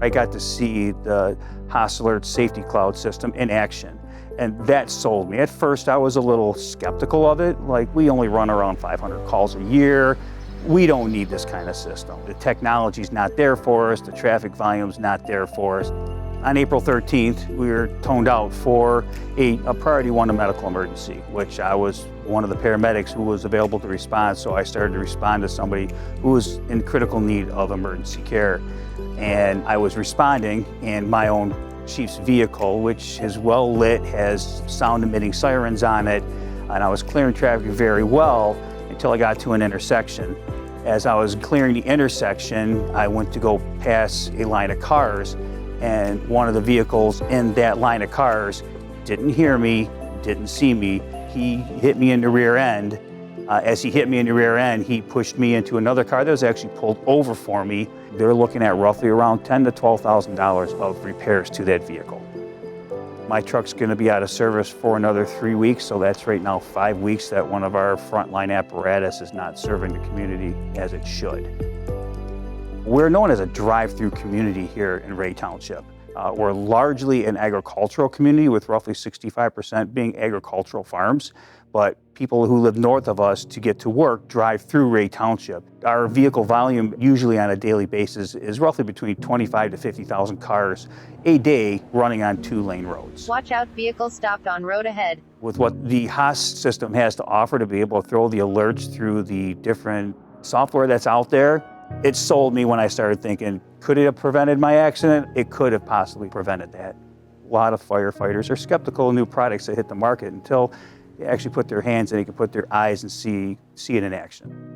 I got to see the HAAS Alert safety cloud system in action, and that sold me. At first, I was a little skeptical of it. Like, we only run around 500 calls a year. We don't need this kind of system. The technology's not there for us. The traffic volume's not there for us. On April 13th, we were toned out for a priority 1 to medical emergency, which I was one of the paramedics who was available to respond, so I started to respond to somebody who was in critical need of emergency care. And I was responding in my own chief's vehicle, which is well lit, has sound-emitting sirens on it, and I was clearing traffic very well until I got to an intersection. As I was clearing the intersection, I went to go pass a line of cars, and one of the vehicles in that line of cars didn't hear me, didn't see me. He hit me in the rear end. As he hit me in the rear end, he pushed me into another car that was actually pulled over for me. They're looking at roughly around $10,000 to $12,000 of repairs to that vehicle. My truck's gonna be out of service for another 3 weeks, so that's right now 5 weeks that one of our frontline apparatus is not serving the community as it should. We're known as a drive-through community here in Ray Township. We're largely an agricultural community with roughly 65% being agricultural farms, but people who live north of us to get to work drive through Ray Township. Our vehicle volume usually on a daily basis is roughly between 25 to 50,000 cars a day running on 2-lane roads. Watch out, vehicle stopped on road ahead. With what the HAAS system has to offer to be able to throw the alerts through the different software that's out there, it sold me when I started thinking, could it have prevented my accident? It could have possibly prevented that. A lot of firefighters are skeptical of new products that hit the market until they actually put their hands in it, can put their eyes and see it in action.